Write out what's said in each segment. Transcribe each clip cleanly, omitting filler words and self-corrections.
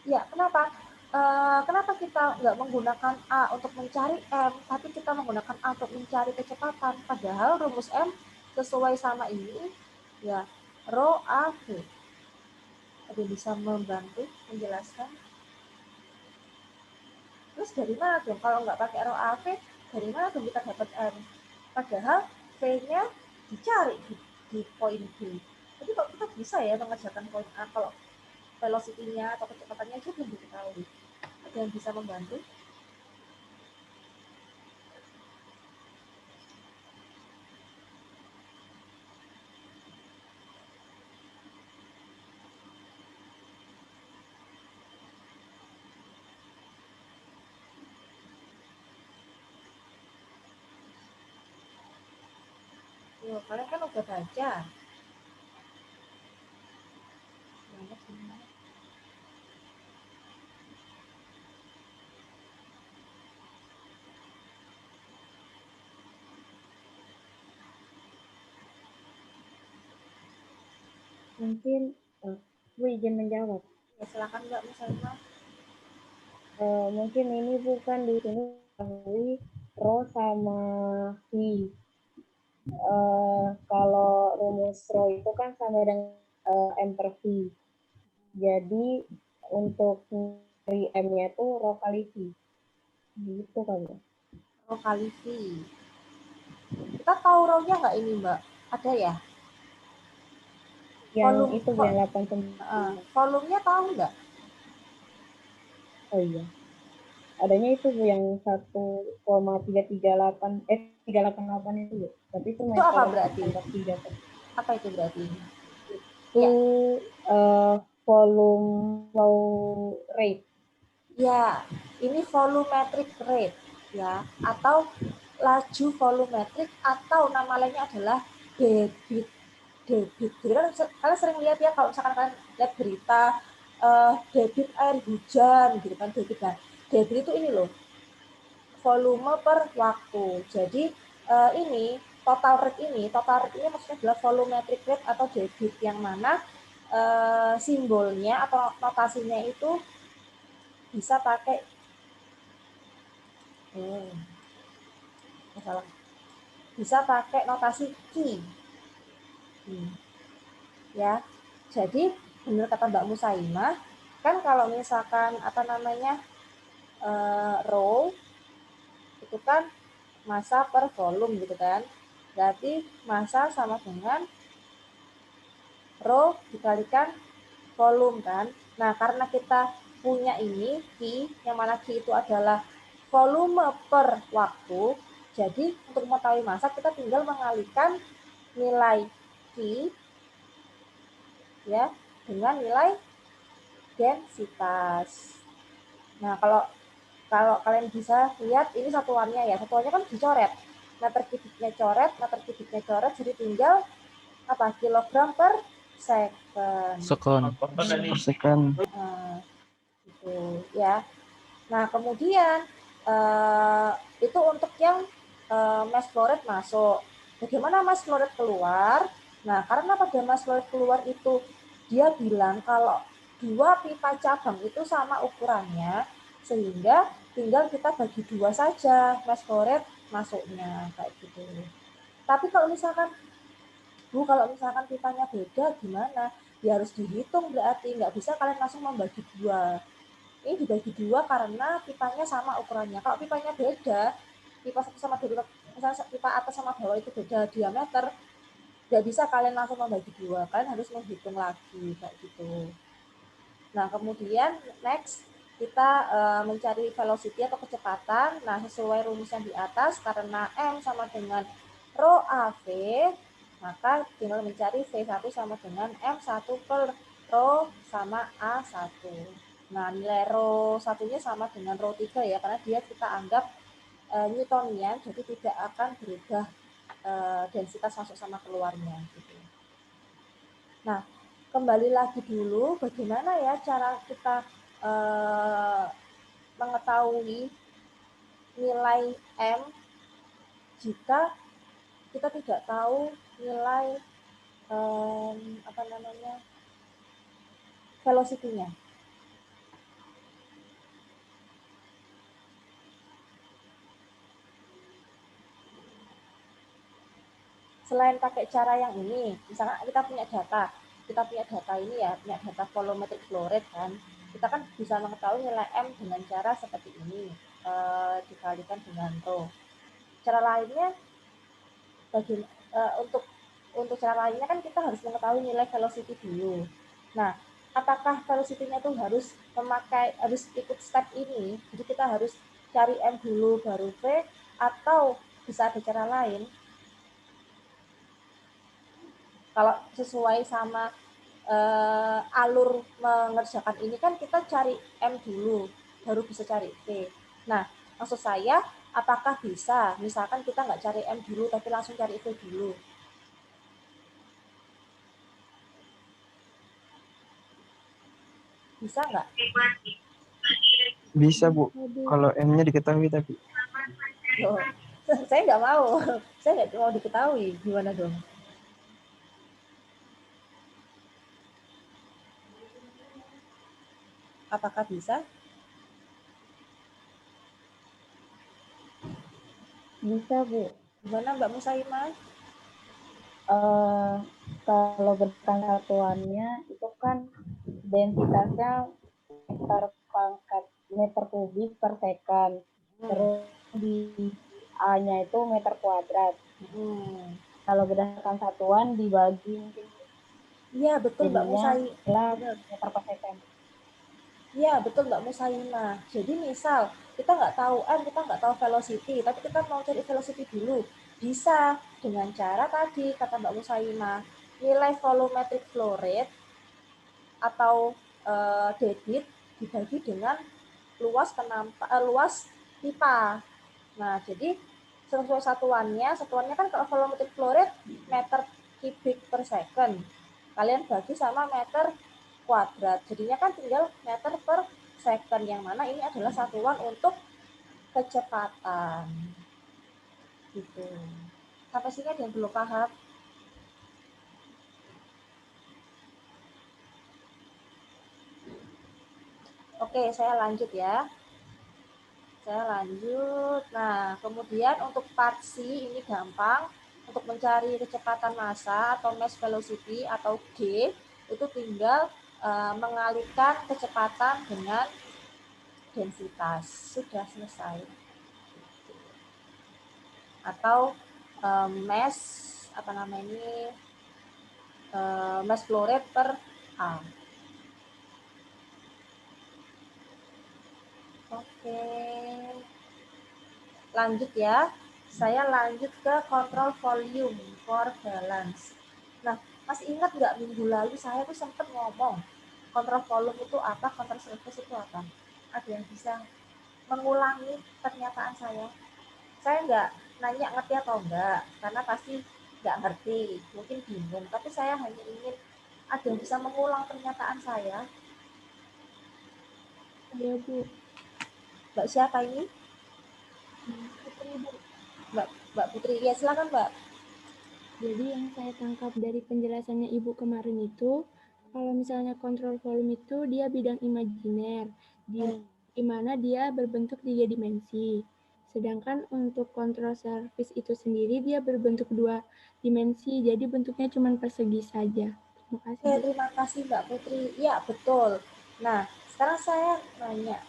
Ya, kenapa? Kenapa kita nggak menggunakan A untuk mencari M, tapi kita menggunakan A untuk mencari kecepatan? Padahal rumus M sesuai sama ini, ya, rho A V. Ada bisa membantu menjelaskan? Terus dari mana dong? Kalau nggak pakai rho A V, dari mana dong kita dapat M? Padahal V-nya dicari di poin B. Jadi kok kita bisa ya mengerjakan poin A kalau velocity-nya atau kecepatannya itu belum diketahui? Ada yang bisa membantu? Yo, kalian kan udah baca. Mungkin Bu izin menjawab. Ya, silakan Mbak Musaima. Mungkin ini bukan di sini diketahui rho sama V. Kalau rumus rho itu kan sama dengan M per V. Jadi untuk dari M-nya itu rho kali V. Gitu kan ya. Rho kali V. Kita tahu rho-nya nggak ini Mbak? Ada ya? Yang Volume, itu yang 8 volumenya tahu nggak? Oh iya. Adanya itu Bu yang 1,338 388 itu Bu. Tapi itu Itu meter apa berarti? per 3 per. Apa itu berarti? Itu Ya, volume flow rate. ya, ini volumetric rate ya, atau laju volumetrik atau nama lainnya adalah debit. Debit. Jadi kan kalian sering lihat ya kalau misalkan kalian lihat berita debit air hujan gitu kan debit. Nah, debit itu ini loh volume per waktu. Jadi ini total rate ini maksudnya adalah volumetric rate atau debit yang mana simbolnya atau notasinya itu bisa pakai salah bisa pakai notasi key. Ya, jadi benar kata Mbak Musaimah kan kalau misalkan apa namanya row itu kan massa per volume gitu kan, berarti massa sama dengan rho dikalikan volume kan. Nah, karena kita punya ini Q, yang mana Q itu adalah volume per waktu, jadi untuk mengetahui massa kita tinggal mengalikan nilai Q ya dengan nilai densitas. Nah, kalau kalau kalian bisa lihat ini satuannya ya, satuannya kan dicoret. Meter kubiknya coret, meter kubiknya coret, jadi tinggal apa? Kilogram per second. Per second. Nah, gitu ya. Nah, kemudian itu untuk yang mass flow rate masuk. Bagaimana mass flow rate keluar? Nah, karena pada mass flow rate keluar itu dia bilang kalau dua pipa cabang itu sama ukurannya, sehingga tinggal kita bagi dua saja mass flow rate masuknya kayak gitu. Tapi kalau misalkan kalau misalkan pipanya beda gimana? Ya harus dihitung berarti nggak bisa kalian langsung membagi dua. Ini dibagi dua karena pipanya sama ukurannya. Kalau pipanya beda, pipa satu sama dua, misalnya pipa atas sama bawah itu beda diameter, nggak bisa kalian langsung membagi dua. Kalian harus menghitung lagi kayak gitu. Nah, kemudian next kita mencari velocity atau kecepatan. Nah, sesuai rumus yang di atas, karena M sama dengan rho AV, maka tinggal mencari V1 sama dengan M1 per rho sama A1. Nah, nilai rho satunya sama dengan rho 3 ya, karena dia kita anggap Newtonian, jadi tidak akan berubah densitas masuk sama keluarnya. Gitu. Nah, kembali lagi dulu, bagaimana ya cara kita mengetahui nilai M jika kita tidak tahu nilai apa namanya velocity-nya. selain pakai cara yang ini, misalkan kita punya data ini ya, punya data volumetric flow rate kan, kita kan bisa mengetahui nilai M dengan cara seperti ini, dikalikan dengan rho. Cara lainnya, untuk cara lainnya kan kita harus mengetahui nilai velocity dulu. Nah, apakah velocity-nya tuh harus ikut step ini, jadi kita harus cari M dulu baru V, atau bisa ada cara lain? Kalau sesuai sama alur mengerjakan ini kan kita cari M dulu, baru bisa cari V. Nah, maksud saya, apakah bisa, misalkan kita nggak cari M dulu, tapi langsung cari V dulu? Bisa nggak? Bisa, Bu. Kalau M-nya diketahui tapi. Oh, saya nggak mau. Saya nggak mau diketahui. Gimana dong? Apakah bisa? Bisa, Bu. Gimana Mbak Musaimah? Kalau berdasarkan satuannya itu kan densitasnya meter kubik per second. Terus di A-nya itu meter kuadrat. Kalau berdasarkan satuan dibagi mungkin. Iya, betul Mbak Musaimah. Meter per second. Iya, betul Mbak Musaimah. Jadi misal kita nggak tahu M, kita nggak tahu velocity, tapi kita mau cari velocity dulu. Bisa dengan cara tadi, kata Mbak Musaimah, nilai volumetric flow rate atau debit dibagi dengan luas pipa. Nah, jadi sesuai satuannya kan kalau volumetric flow rate meter kubik per second. Kalian bagi sama meter kuadrat. Jadinya kan tinggal meter per second, yang mana ini adalah satuan untuk kecepatan. Gitu. Sampai sini ada yang belum paham? Oke, saya lanjut ya. Nah, kemudian untuk part C ini gampang. Untuk mencari kecepatan massa atau mass velocity atau G, itu tinggal mengalihkan kecepatan dengan densitas. Sudah selesai. Atau mass mass flow rate per A. Oke. Lanjut ya. Saya lanjut ke control volume for balance. Nah, masih ingat nggak minggu lalu saya tuh sempat ngomong kontrol volume itu apa, kontrol surface itu apa? Ada yang bisa mengulangi pernyataan saya? Saya nggak nanya ngerti atau enggak, karena pasti nggak ngerti, mungkin bingung. Tapi saya hanya ingin ada yang bisa mengulang pernyataan saya. Iya, Bu. Mbak siapa ini? Putri, Bu. Mbak Putri. Ya, silakan, Mbak. Jadi yang saya tangkap dari penjelasannya Ibu kemarin itu, kalau misalnya kontrol volume itu dia bidang imajiner, di mana dia berbentuk 3 dimensi. Sedangkan untuk kontrol surface itu sendiri dia berbentuk 2 dimensi, jadi bentuknya cuma persegi saja. Terima kasih, Bu. Terima kasih Mbak Putri. Ya, betul. Nah, sekarang saya nanya,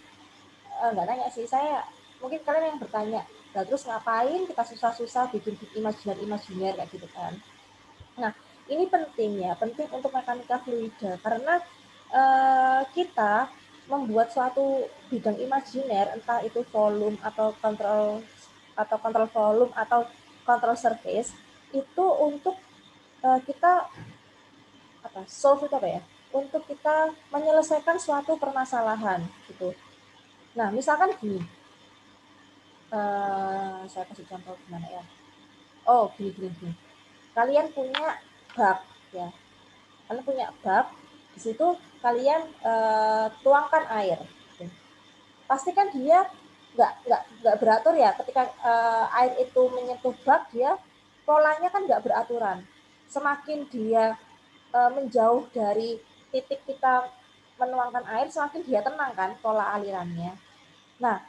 nggak nanya sih, saya mungkin kalian yang bertanya, nah terus ngapain kita susah-susah bikin imajiner kayak gitu kan. Nah, ini penting untuk mekanika fluida, karena kita membuat suatu bidang imajiner, entah itu volume atau kontrol volume atau kontrol surface, itu untuk kita solve itu apa ya? Untuk kita menyelesaikan suatu permasalahan gitu. Nah, misalkan gini, saya kasih contoh gimana ya? Oh, gini. Kalian punya bak ya. Kalian punya bak, di situ kalian tuangkan air. Gitu. Pasti kan dia nggak beratur ya. Ketika air itu menyentuh bak, dia polanya kan nggak beraturan. Semakin dia menjauh dari titik kita menuangkan air, semakin dia tenang kan pola alirannya. Nah,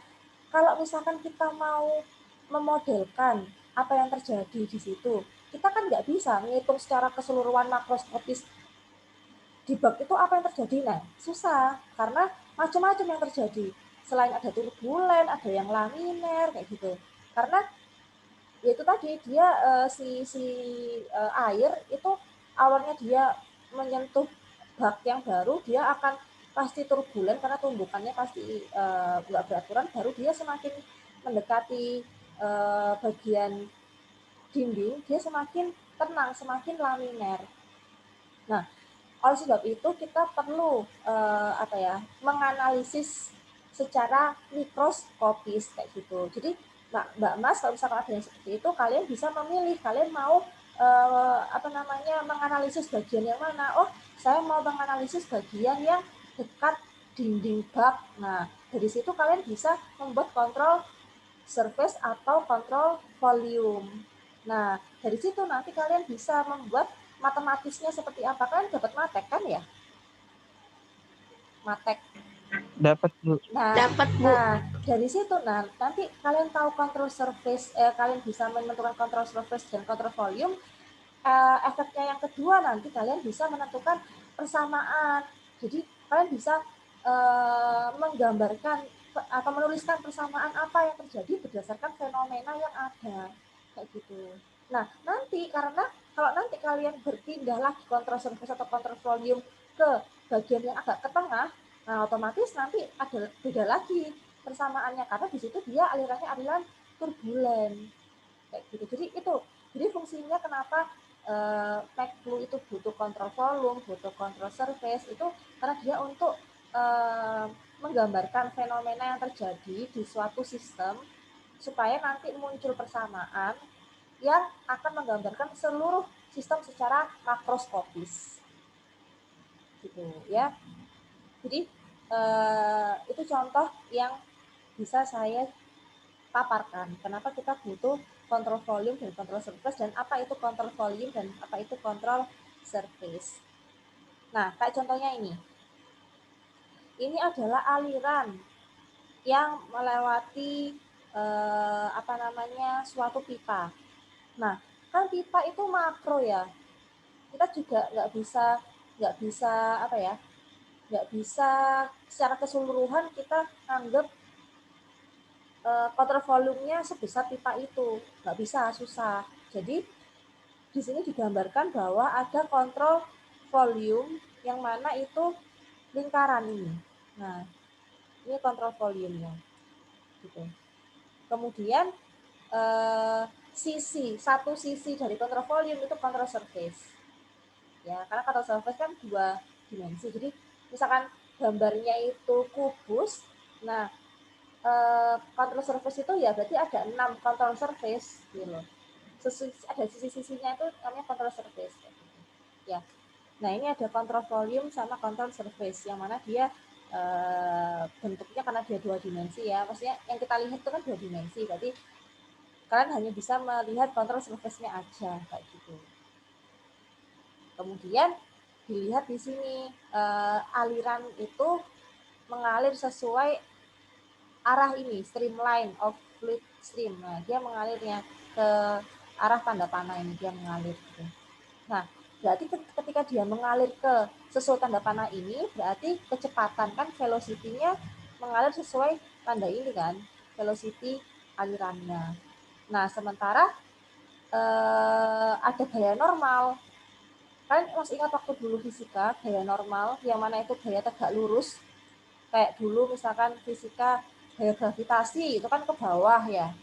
kalau misalkan kita mau memodelkan apa yang terjadi di situ, kita kan nggak bisa menghitung secara keseluruhan makroskopis di bab itu apa yang terjadi. Nah, susah karena macam-macam yang terjadi. Selain ada turbulen, ada yang laminer kayak gitu. Karena ya itu tadi dia air itu awalnya dia menyentuh bak yang baru, dia akan pasti turbulen karena tumbukannya pasti nggak beraturan, baru dia semakin mendekati bagian dinding, dia semakin tenang, semakin laminer. Nah, oleh sebab itu kita perlu menganalisis secara mikroskopis kayak gitu. Jadi Mbak Mas, kalau misalkan ada yang seperti itu, kalian bisa memilih, kalian mau menganalisis bagian yang mana. Oh, saya mau menganalisis bagian yang dekat dinding bak. Nah, dari situ kalian bisa membuat kontrol surface atau kontrol volume. Nah, dari situ nanti kalian bisa membuat matematisnya seperti apa. Kalian dapat matek kan ya? Matek. Dapat, Bu. Dapat, Bu. Nah, dari situ nanti kalian tahu kontrol surface, kalian bisa menentukan kontrol surface dan kontrol volume. Efeknya yang kedua nanti kalian bisa menentukan persamaan. Jadi kalian bisa menggambarkan atau menuliskan persamaan apa yang terjadi berdasarkan fenomena yang ada kayak gitu. Nah, nanti karena kalau nanti kalian berpindah lagi kontrol surface atau kontrol volume ke bagian yang agak ke tengah, nah otomatis nanti ada beda lagi persamaannya karena di situ dia alirannya aliran turbulen kayak gitu. Jadi fungsinya kenapa MacBlue itu butuh kontrol volume, butuh kontrol surface itu karena dia untuk menggambarkan fenomena yang terjadi di suatu sistem supaya nanti muncul persamaan yang akan menggambarkan seluruh sistem secara makroskopis gitu ya. Jadi itu contoh yang bisa saya paparkan kenapa kita butuh kontrol volume dan kontrol surface dan apa itu kontrol volume dan apa itu kontrol surface. Nah, kayak contohnya ini. Ini adalah aliran yang melewati suatu pipa. Nah, kan pipa itu makro ya. Kita juga nggak bisa secara keseluruhan kita anggap kontrol volumenya sebesar pipa itu. Nggak bisa, susah. Jadi di sini digambarkan bahwa ada kontrol volume yang mana itu lingkaran ini. Nah, ini kontrol volumenya. Gitu. Kemudian satu sisi dari kontrol volume itu kontrol surface. Ya, karena kontrol surface kan 2 dimensi. Jadi misalkan gambarnya itu kubus, nah kontrol surface itu ya berarti ada 6 kontrol surface gitu loh. Ada sisi-sisinya itu namanya kontrol surface. Ya. Nah, ini ada kontrol volume sama kontrol surface yang mana dia bentuknya karena dia 2 dimensi ya. Maksudnya yang kita lihat itu kan 2 dimensi. Berarti kalian hanya bisa melihat kontrol surface-nya aja kayak gitu. Kemudian dilihat di sini aliran itu mengalir sesuai arah ini, streamline of fluid stream. Nah, dia mengalirnya ke arah tanda panah ini, dia mengalir gitu. Nah, berarti ketika dia mengalir ke sesuai tanda panah ini, berarti kecepatan kan velocity-nya mengalir sesuai tanda ini kan, velocity alirannya. Nah, sementara ada gaya normal. Kalian masih ingat waktu dulu fisika, gaya normal, yang mana itu gaya tegak lurus. Kayak dulu misalkan fisika gaya gravitasi, itu kan ke bawah ya.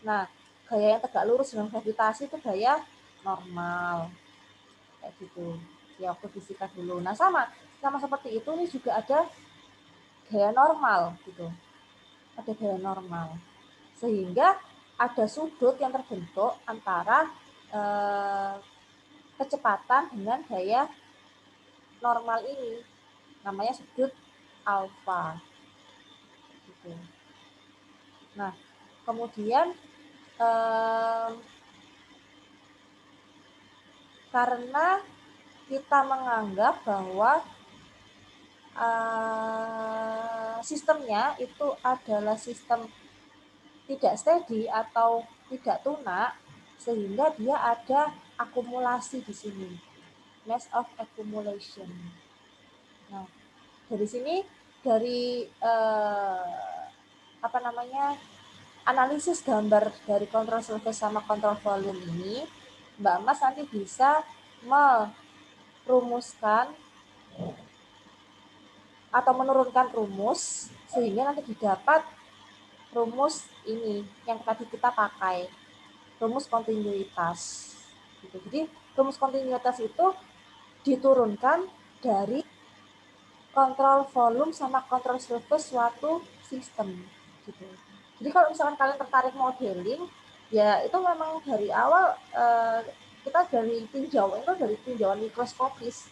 Nah, gaya yang tegak lurus dengan gravitasi itu gaya normal. Kayak gitu. Ya, waktu fisika dulu. Nah, sama seperti itu, ini juga ada gaya normal gitu. Ada gaya normal. Sehingga ada sudut yang terbentuk antara kecepatan dengan gaya normal ini. Namanya sudut alfa. Gitu. Nah, kemudian karena kita menganggap bahwa sistemnya itu adalah sistem tidak steady atau tidak tunak, sehingga dia ada akumulasi di sini, mass of accumulation. Nah, dari sini dari analisis gambar dari control surface sama control volume ini, Mbak Mas nanti bisa merumuskan atau menurunkan rumus sehingga nanti didapat rumus ini yang tadi kita pakai, rumus kontinuitas. Gitu. Jadi rumus kontinuitas itu diturunkan dari kontrol volume sama kontrol surface suatu sistem. Gitu. Jadi kalau misalkan kalian tertarik modeling, ya itu memang dari awal kita dari tinjauan mikroskopis.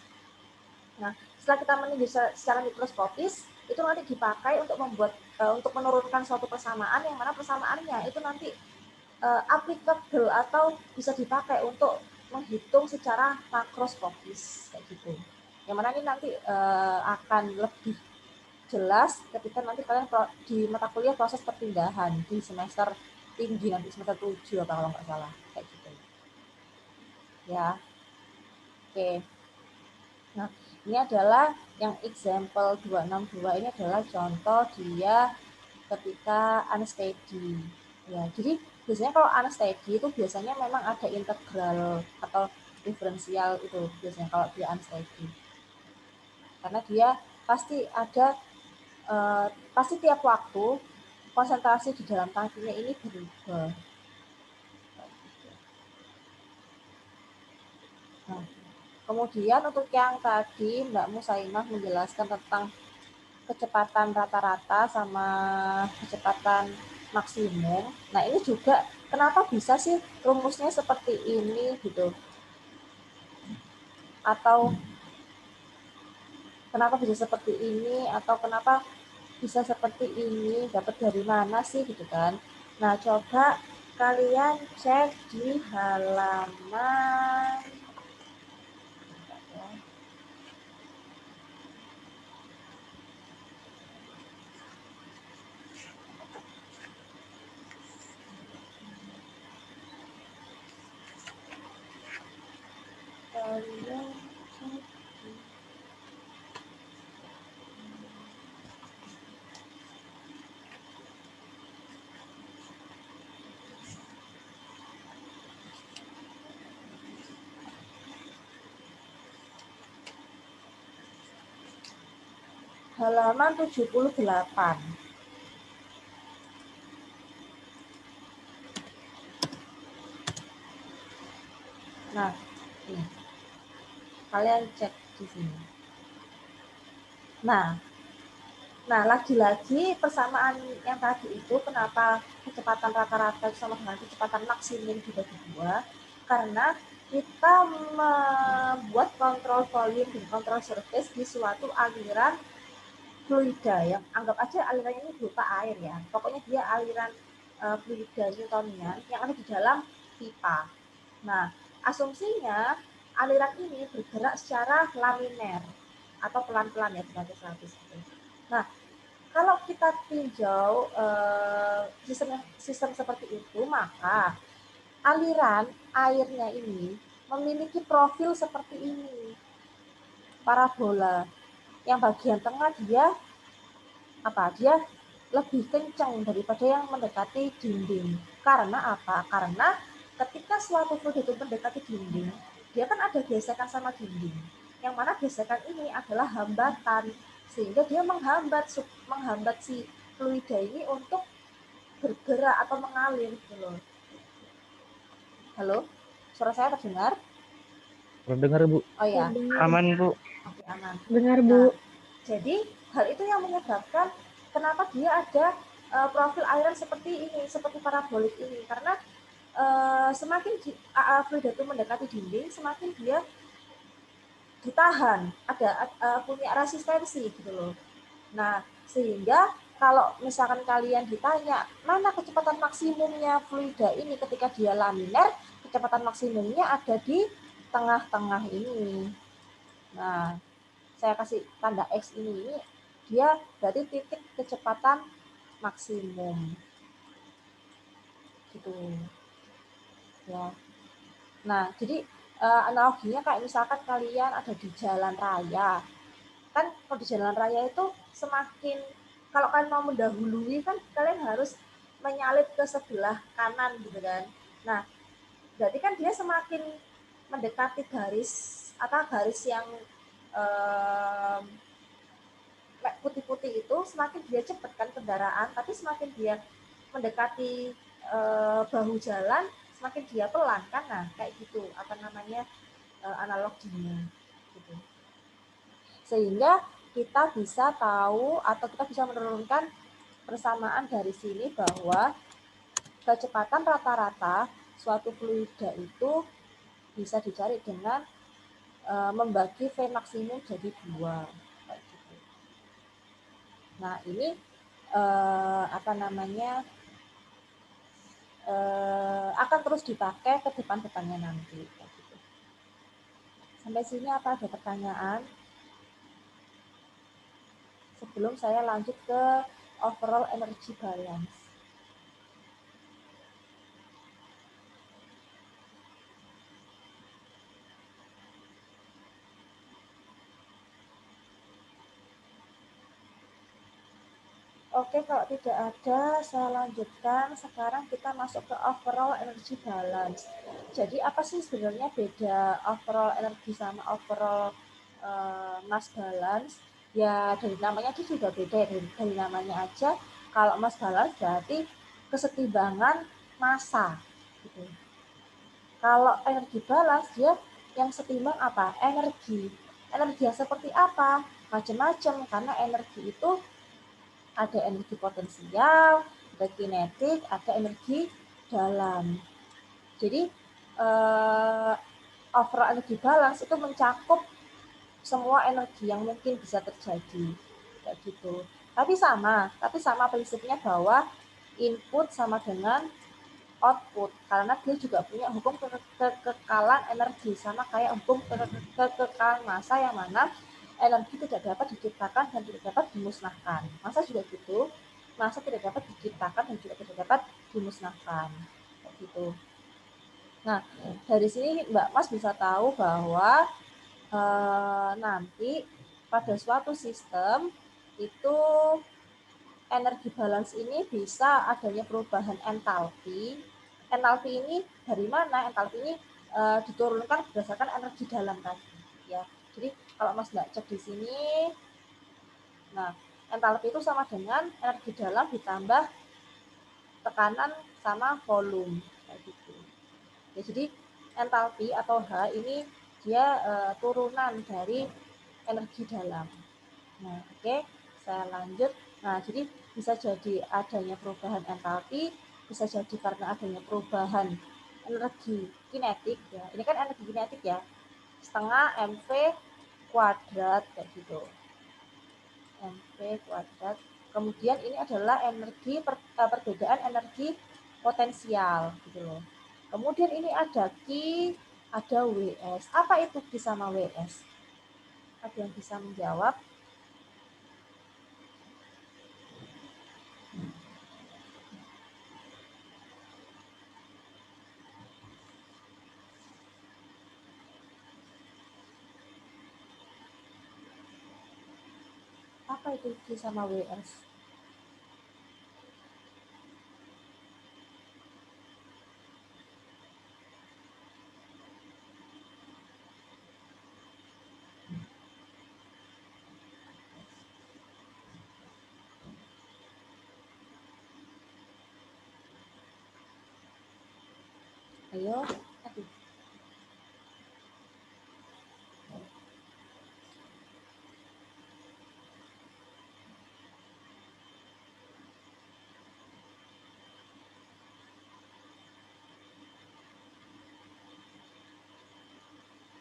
Nah, setelah kita meninjau secara mikroskopis, itu nanti dipakai untuk untuk menurunkan suatu persamaan yang mana persamaannya itu nanti applicable atau bisa dipakai untuk menghitung secara makroskopis kayak gitu. Yang mana ini nanti akan lebih jelas ketika nanti kalian di mata kuliah proses perpindahan di semester tinggi nanti semester 7 atau kalau nggak salah kayak gitu. Ya. Oke. Nah, ini adalah yang example 262 ini adalah contoh dia ketika unsteady. Ya, jadi biasanya kalau unsteady itu biasanya memang ada integral atau diferensial itu biasanya kalau dia unsteady. Karena dia pasti ada pasti tiap waktu konsentrasi di dalam tangkinya ini berubah. Nah, kemudian untuk yang tadi Mbak Musaimah menjelaskan tentang kecepatan rata-rata sama kecepatan maksimum. Nah, ini juga kenapa bisa sih rumusnya seperti ini gitu? Atau kenapa bisa seperti ini atau kenapa bisa seperti ini? Dapat dari mana sih gitu kan? Nah, coba kalian cek di halaman kalian cek halaman 78. Nah, ini. Kalian cek di sini. Nah, lagi-lagi persamaan yang tadi itu kenapa kecepatan rata-rata sama dengan kecepatan maksimum dibagi dua? Karena kita membuat kontrol volume dan kontrol surface di suatu aliran fluida yang anggap aja alirannya ini berupa air ya. Pokoknya dia aliran fluida Newtonian yang ada di dalam pipa. Nah, asumsinya aliran ini bergerak secara laminer atau pelan-pelan ya, berlapis-lapis. Nah, kalau kita tinjau sistem seperti itu, maka aliran airnya ini memiliki profil seperti ini, parabola. Yang bagian tengah dia lebih kencang daripada yang mendekati dinding. Karena apa? Karena ketika suatu fluid itu mendekati dinding, dia kan ada gesekan sama dinding. Yang mana gesekan ini adalah hambatan, sehingga dia menghambat si fluida ini untuk bergerak atau mengalir gitu loh. Halo? Suara saya terdengar? Dengar, Bu. Oh ya. Aman, Bu. Oke, aman. Dengar, Bu. Jadi hal itu yang menyebabkan kenapa dia ada profil aliran seperti ini, seperti parabolik ini, karena semakin fluid itu mendekati dinding, semakin dia ditahan, punya resistensi gitu loh. Nah, sehingga kalau misalkan kalian ditanya mana kecepatan maksimumnya fluida ini ketika dia laminer, kecepatan maksimumnya ada di tengah-tengah ini. Nah, saya kasih tanda X ini dia berarti titik kecepatan maksimum gitu ya. Nah, jadi analoginya kayak misalkan kalian ada di jalan raya. Kan kalau di jalan raya itu semakin, kalau kalian mau mendahului kan kalian harus menyalip ke sebelah kanan gitu kan. Nah, berarti kan dia semakin mendekati garis garis yang putih-putih itu, semakin dia cepat kan kendaraan, tapi semakin dia mendekati bahu jalan, semakin dia pelan kan. Nah, kayak gitu apa namanya analoginya gitu. Sehingga kita bisa tahu atau kita bisa menurunkan persamaan dari sini bahwa kecepatan rata-rata suatu fluida itu bisa dicari dengan membagi V maksimum jadi 2. Gitu. Nah, ini apa namanya akan terus dipakai ke depan-depannya nanti. Gitu. Sampai sini apa ada pertanyaan? Sebelum saya lanjut ke overall energy balance. Oke, kalau tidak ada, saya lanjutkan. Sekarang kita masuk ke overall energy balance. Jadi apa sih sebenarnya beda overall energy sama overall mass balance? Ya dari namanya itu sudah beda ya, dari namanya aja. Kalau mass balance berarti kesetimbangan massa. Gitu. Kalau energi balance dia yang setimbang apa? Energi. Energi yang seperti apa? Macam-macam, karena energi itu ada energi potensial, ada kinetik, ada energi dalam. Jadi overall energi balance itu mencakup semua energi yang mungkin bisa terjadi, kayak gitu. Tapi sama prinsipnya bahwa input sama dengan output, karena dia juga punya hukum kekekalan energi, sama kayak hukum kekekalan massa yang mana energi tidak dapat diciptakan dan tidak dapat dimusnahkan. Massa juga gitu, massa tidak dapat diciptakan dan juga tidak dapat dimusnahkan. Gitu. Nah, dari sini Mbak Mas bisa tahu bahwa nanti pada suatu sistem itu energi balance ini bisa adanya perubahan entalpi. Entalpi ini dari mana? Entalpi ini diturunkan berdasarkan energi dalam tadi. Ya, jadi kalau Mas nggak cek di sini, nah entalpi itu sama dengan energi dalam ditambah tekanan sama volume, kayak gitu. Ya, jadi entalpi atau H ini dia turunan dari energi dalam. Nah, oke, saya lanjut. Nah, jadi bisa jadi adanya perubahan entalpi, bisa jadi karena adanya perubahan energi kinetik ya. Ini kan energi kinetik ya. Setengah mv kuadrat kayak gitu. mv kuadrat. Kemudian ini adalah energi perbedaan energi potensial gitu loh. Kemudian ini ada Q, ada WS. Apa itu Q sama WS? Ada yang bisa menjawab? Apa itu Q sama WS? Ayo, aduh.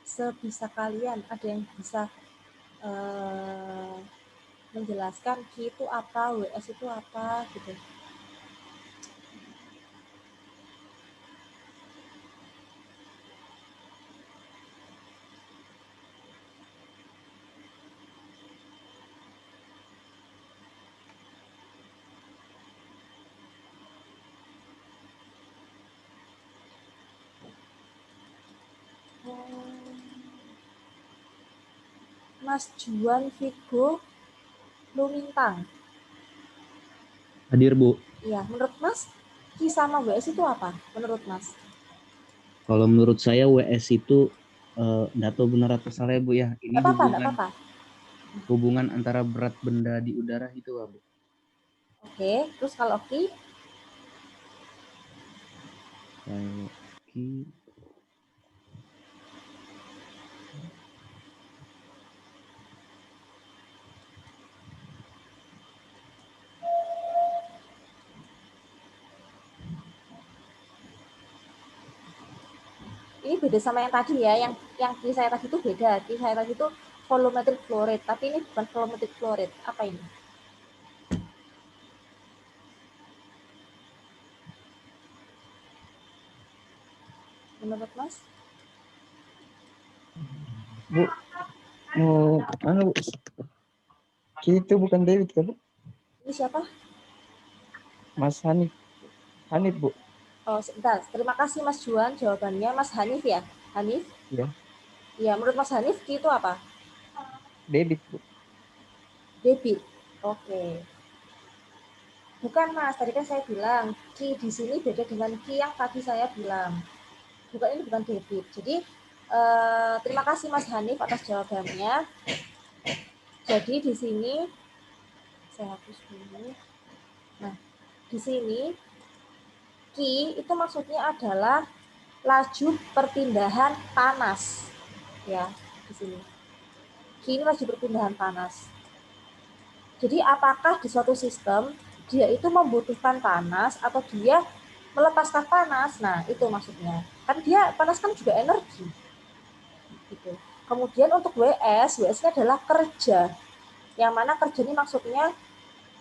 Sebisa kalian, ada yang bisa menjelaskan Q itu apa, WS itu apa gitu. Mas Juan Vigo Lumintang. Hadir, Bu. Iya, menurut Mas, Q sama WS itu apa? Menurut Mas? Kalau menurut saya WS itu nggak tahu benar atau salah ya, Bu ya. Ini Nggak apa-apa, nggak apa-apa. hubungan antara berat benda di udara itu, Bu. Oke, terus kalau Q? Kalau Ki Ini beda sama yang tadi ya, yang Q saya tadi itu beda. Q saya tadi itu volumetric flow rate, tapi ini bukan volumetric flow rate. Apa ini? Menurut Mas? Bu, mana Bu? Itu bukan David kan Bu? Ini siapa? Mas Hanif. Hanif Bu. Oh, sebentar. Terima kasih Mas Juan, jawabannya Mas Hanif ya? Hanif? Ya, Iya, menurut Mas Hanif, Q itu apa? David Bu. Debit. Oke. Bukan Mas, tadi kan saya bilang Q di sini beda dengan Q yang tadi saya bilang. Bukan, ini bukan debit. Jadi terima kasih Mas Hanif atas jawabannya. Jadi di sini saya hapus dulu. Nah, di sini Q itu maksudnya adalah laju perpindahan panas. Ya, di sini. Q ini laju perpindahan panas. Jadi apakah di suatu sistem dia itu membutuhkan panas atau dia melepaskan panas? Nah, itu maksudnya. Kan dia panas kan juga energi. Gitu. Kemudian untuk WS-nya adalah kerja. Yang mana kerja ini maksudnya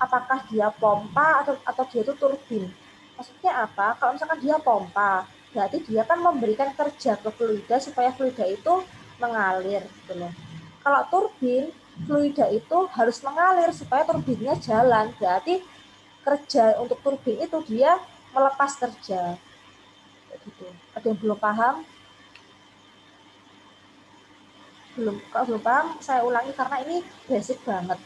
apakah dia pompa atau dia itu turbin. Maksudnya apa? Kalau misalkan dia pompa, berarti dia kan memberikan kerja ke fluida supaya fluida itu mengalir gitu loh. Kalau turbin, fluida itu harus mengalir supaya turbinnya jalan. Berarti kerja untuk turbin itu dia melepas kerja. Gitu. Ada yang belum paham? Kalau belum paham, saya ulangi karena ini basic banget.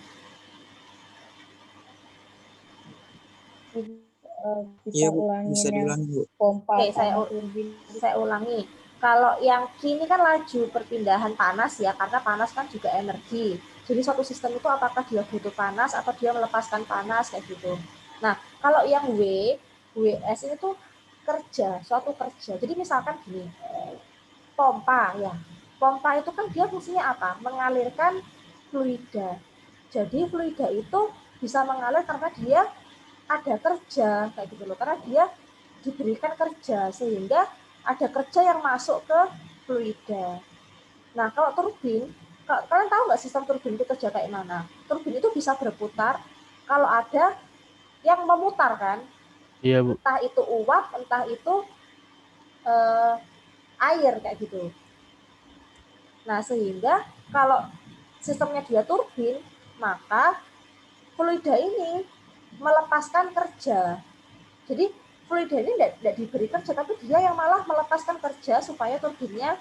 Bisa ulangin bisa yang diulangi Bu. pompa Oke, sama turbin. saya ulangi. Kalau yang kini kan laju perpindahan panas ya, karena panas kan juga energi. Jadi suatu sistem itu apakah dia butuh panas atau dia melepaskan panas kayak gitu. Nah, kalau yang WS ini tuh kerja, suatu kerja. Jadi misalkan gini, pompa ya. Pompa itu kan dia fungsinya apa? Mengalirkan fluida. Jadi fluida itu bisa mengalir karena dia ada kerja kayak gitu loh. Karena dia diberikan kerja sehingga ada kerja yang masuk ke fluida. Nah, kalau turbin, kalian tahu nggak sistem turbin itu kerja kayak mana? Turbin itu bisa berputar kalau ada yang memutar kan? Iya, Bu. Entah itu uap, entah itu air kayak gitu. Nah, sehingga kalau sistemnya dia turbin, maka fluida ini melepaskan kerja. Jadi fluida ini tidak diberi kerja, tapi dia yang malah melepaskan kerja supaya turbinnya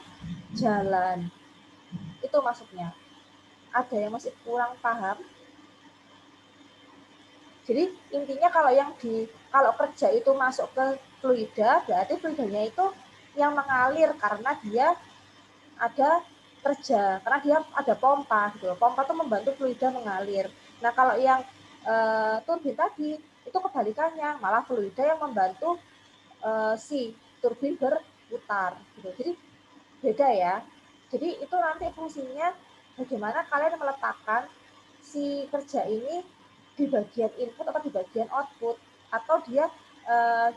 jalan. Itu maksudnya. Ada yang masih kurang paham? Jadi intinya kalau kerja itu masuk ke fluida, berarti fluidanya itu yang mengalir karena dia ada kerja, karena dia ada pompa gitu. Pompa itu membantu fluida mengalir. Nah, kalau yang turbin tadi itu kebalikannya, malah fluida yang membantu si turbin berputar gitu. Jadi beda ya. Jadi itu nanti fungsinya bagaimana kalian meletakkan si kerja ini di bagian input atau di bagian output, atau dia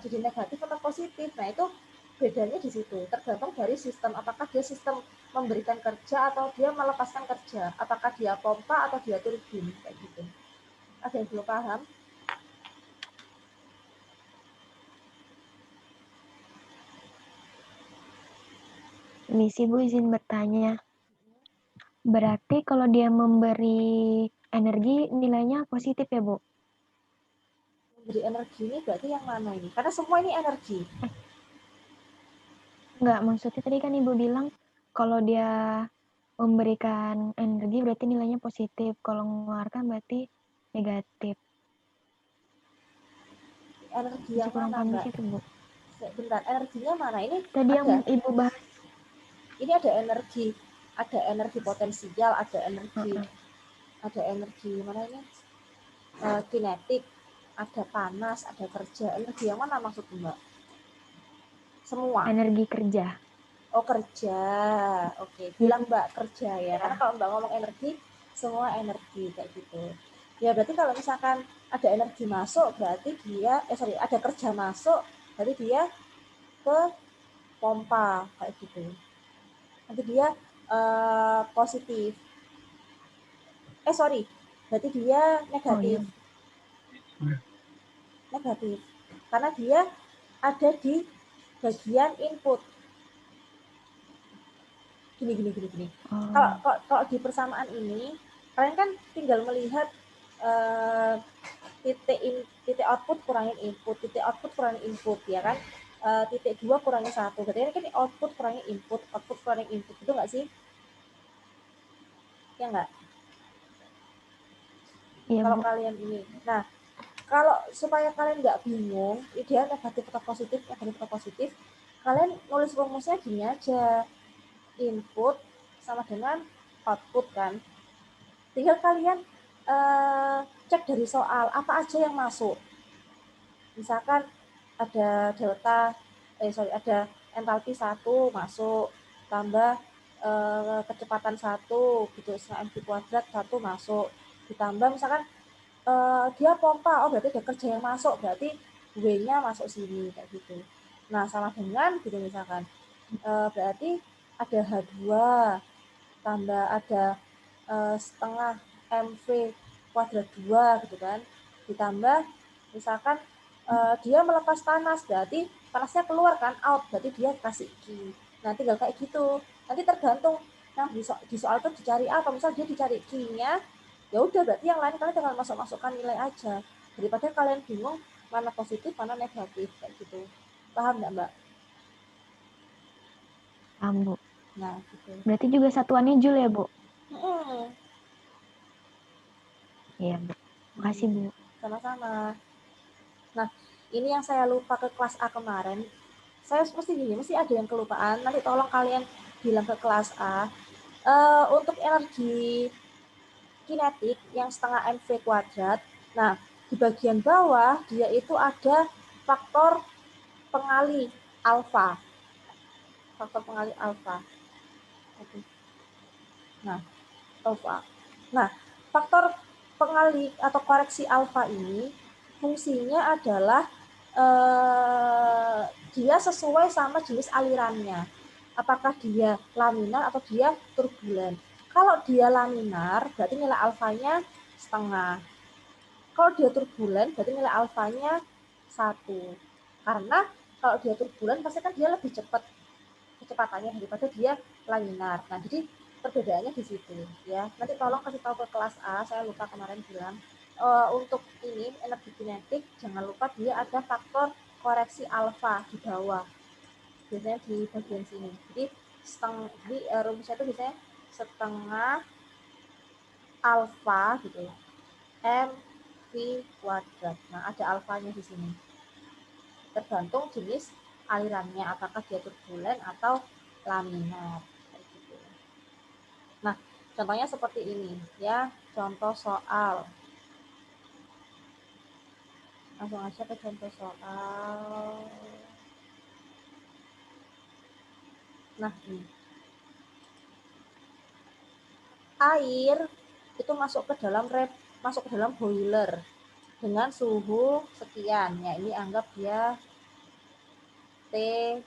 jadi negatif atau positif. Nah, itu bedanya di situ. Tergantung dari sistem, apakah dia sistem memberikan kerja atau dia melepaskan kerja, apakah dia pompa atau dia turbin kayak gitu. Ada yang belum paham? Misi Bu izin bertanya. Berarti kalau dia memberi energi nilainya positif ya Bu? Memberi energi ini berarti yang mana ini? Karena semua ini energi. Enggak, maksudnya tadi kan Ibu bilang kalau dia memberikan energi berarti nilainya positif. Kalau mengeluarkan berarti negatif. Energi Masih yang kurang mana, paham di Mbak? situ, Bu. Bentar, energinya mana? Ini Tadi yang ada, Ibu bahas. ini ada energi potensial, ada energi mana ini? Kinetik, ada panas, ada kerja. Energi yang mana maksud Mbak? Semua. Energi kerja. Oh, kerja. Oke, bilang Mbak kerja ya. Karena kalau Mbak ngomong energi, semua energi kayak gitu. Ya berarti kalau misalkan ada energi masuk, berarti dia ada kerja masuk, berarti dia ke pompa kayak gitu. Nanti dia positif. Berarti dia negatif. Oh, iya. Negatif. Karena dia ada di bagian input. Gini. Oh. Kalau di persamaan ini, kalian kan tinggal melihat titik output kurangin input, titik output kurangin input, ya kan? Titik 2 kurangin 1. Berarti ini kan output kurangin input, output kurangin input. Itu nggak sih? Ya nggak? Iya, Kalau Bu. kalian ini. Nah, kalau supaya kalian nggak bingung, ideal negatif atau positif, kalian nulis rumusnya gini aja. Input sama dengan output kan. Tinggal kalian cek dari soal apa aja yang masuk. Misalkan ada ada entalpi 1 masuk, tambah kecepatan 1 gitu, mv kuadrat 1 masuk, ditambah misalkan dia pompa, oh berarti ada kerja yang masuk, berarti W-nya masuk sini kayak gitu. Nah sama dengan gitu misalkan berarti ada H2 tambah ada setengah mv kuadrat 2 gitu kan, ditambah misalkan dia melepas panas, berarti panasnya keluar kan, out, berarti dia kasih Q. Nah tinggal kayak gitu, nanti tergantung yang di soal itu dicari apa. Misal dia dicari Q-nya, ya udah berarti yang lain kalian tinggal masukkan nilai aja, daripada kalian bingung mana positif mana negatif kayak gitu. Paham nggak Mbak? Paham, Bu. Nah gitu. Berarti juga satuannya Joule ya, Bu? Iya, Bu. Makasih, Bu. Sama-sama. Nah, ini yang saya lupa ke kelas A kemarin. Saya mesti ada yang kelupaan. Nanti tolong kalian bilang ke kelas A. Untuk energi kinetik yang setengah mv kuadrat. Nah, di bagian bawah dia itu ada faktor pengali alfa. Faktor pengali alfa. Nah, alfa. Nah, faktor pengali atau koreksi alfa ini fungsinya adalah dia sesuai sama jenis alirannya. Apakah dia laminar atau dia turbulen. Kalau dia laminar, berarti nilai alfanya setengah. Kalau dia turbulen, berarti nilai alfanya 1. Karena kalau dia turbulen, pasti kan dia lebih cepat kecepatannya daripada dia laminar. Nah, jadi perbedaannya di situ ya. Nanti tolong kasih tahu ke kelas A, saya lupa kemarin bilang. Untuk ini energi kinetik jangan lupa dia ada faktor koreksi alfa di bawah. Biasanya di bagian sini. Jadi rumusnya itu biasanya setengah alfa gitu ya. mv kuadrat. Nah, ada alfanya di sini. Tergantung jenis alirannya, apakah dia turbulen atau laminar. Nah, contohnya seperti ini ya, contoh soal. Langsung aja ke contoh soal. Nah, ini. Air itu masuk ke dalam boiler dengan suhu sekian. Ya, ini anggap dia T1.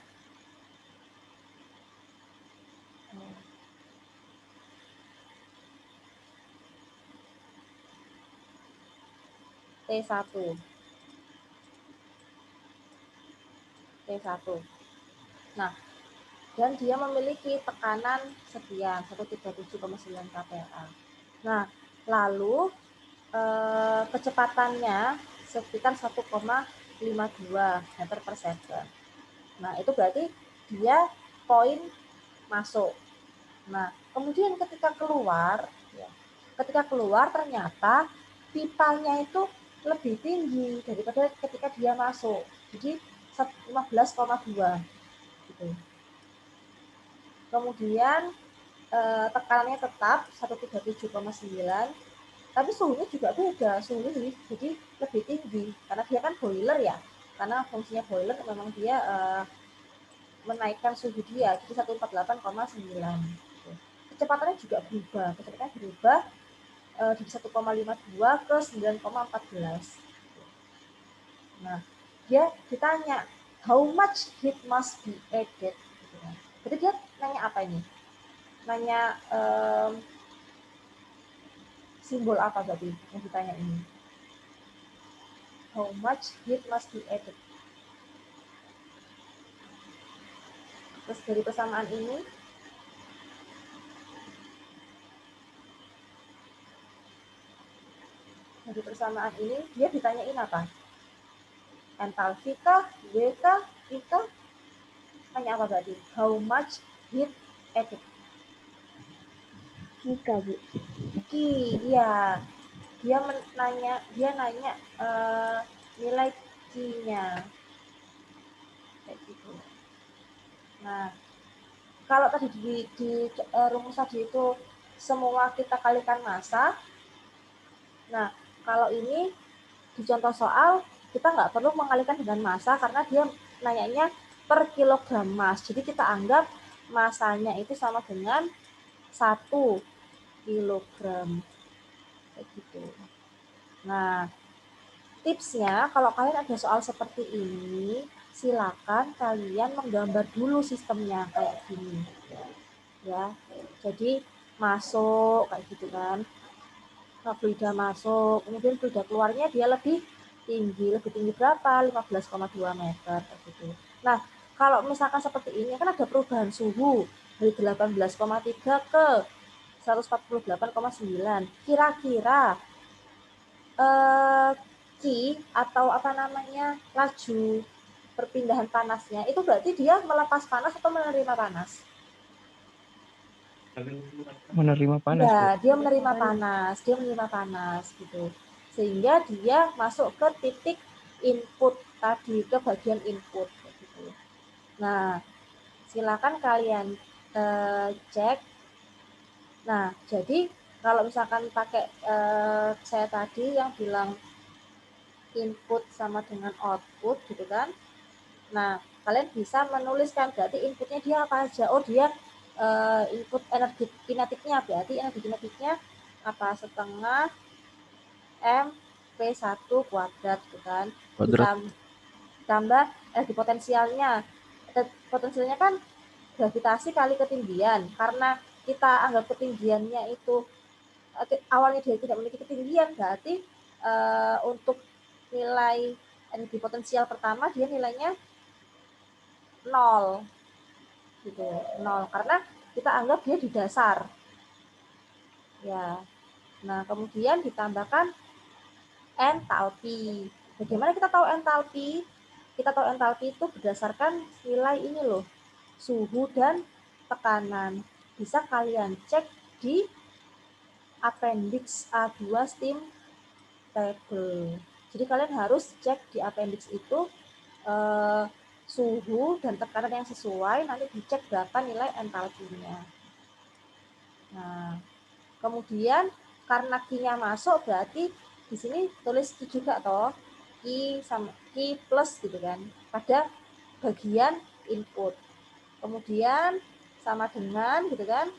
Nah, dan dia memiliki tekanan sekian, 137,9 kPa. Nah, lalu kecepatannya sekitar 1,52 meter per second. Nah, itu berarti dia poin masuk. Nah, kemudian ketika keluar ternyata pipanya itu lebih tinggi daripada ketika dia masuk. Jadi 15,2 gitu. Kemudian tekanannya tetap 137,9, tapi suhunya juga beda, jadi lebih tinggi karena dia kan boiler ya. Karena fungsinya boiler memang dia menaikkan suhu dia jadi 148,9. Kecepatannya juga berubah, dari 1,52 ke 9,14. Nah, dia ditanya how much heat must be added. Jadi dia nanya apa ini? Nanya simbol apa berarti yang ditanya ini? How much heat must be added. Terus dari persamaan ini dia ditanyain apa? Entalpi kah? W kah? I kah? Tanya apa berarti? How much heat added? Kika, Bu. Ki, ya. Dia nanya nilai Q-nya. Kayak gitu. Nah, kalau tadi di rumus tadi itu semua kita kalikan massa. Nah, kalau ini di contoh soal kita nggak perlu mengalikan dengan massa karena dia nanyanya per kilogram mass. Jadi kita anggap massanya itu sama dengan 1 kilogram. Kayak gitu. Nah, tipsnya kalau kalian ada soal seperti ini, silakan kalian menggambar dulu sistemnya kayak gini. Ya. Jadi masuk kayak gitu kan. Fluida masuk, kemudian fluida keluarnya dia lebih tinggi berapa? 15,2 meter gitu. Nah, kalau misalkan seperti ini kan ada perubahan suhu dari 18,3 ke 148,9. Kira-kira Q atau apa namanya laju perpindahan panasnya itu berarti dia melepas panas atau menerima panas? Menerima panas, Bu. Ya, dia menerima panas gitu. Sehingga dia masuk ke titik input tadi, ke bagian input gitu. Nah, silakan kalian cek. Nah, jadi kalau misalkan pakai saya tadi yang bilang input sama dengan output gitu kan. Nah, kalian bisa menuliskan berarti inputnya dia apa aja. Oh, dia input energi kinetiknya, berarti energi kinetiknya apa? Setengah M P1 kuadrat gitu kan. Ditambah energi potensialnya. Potensialnya kan gravitasi kali ketinggian. Karena kita anggap ketinggiannya itu awalnya dia tidak memiliki ketinggian, berarti untuk nilai energi potensial pertama dia nilainya 0 gitu, 0 karena kita anggap dia di dasar ya. Nah, kemudian ditambahkan entalpi. Bagaimana kita tahu entalpi? Kita tahu entalpi itu berdasarkan nilai ini loh, suhu dan tekanan. Bisa kalian cek di appendix A2 steam table. Jadi kalian harus cek di appendix itu suhu dan tekanan yang sesuai, nanti dicek berapa nilai entalpinya. Nah, kemudian karena Q-nya masuk berarti di sini tulis Q juga toh, Q sama Q plus gitu kan pada bagian input. Kemudian sama dengan gitu kan,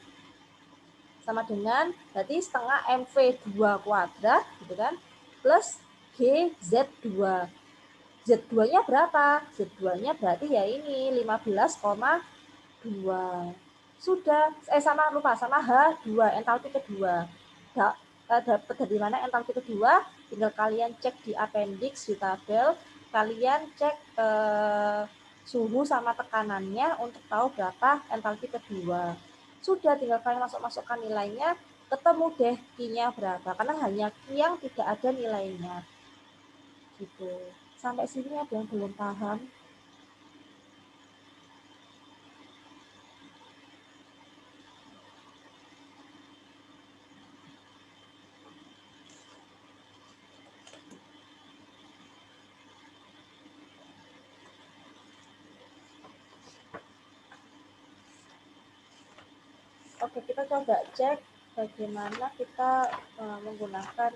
sama dengan berarti setengah MV2 kuadrat gitu kan plus GZ2. Z2-nya berapa? Z2-nya berarti ya ini 15,2. Sudah, sama H2, entalpi kedua. Dapat dari mana entalpi kedua? Tinggal kalian cek di appendix, di tabel. Kalian cek suhu sama tekanannya untuk tahu berapa entalpi kedua. Sudah, tinggal kalian masukkan nilainya, ketemu deh Q-nya berapa. Karena hanya Q yang tidak ada nilainya. Gitu. Sampai sini ada yang belum paham? Oke, kita coba cek bagaimana kita menggunakan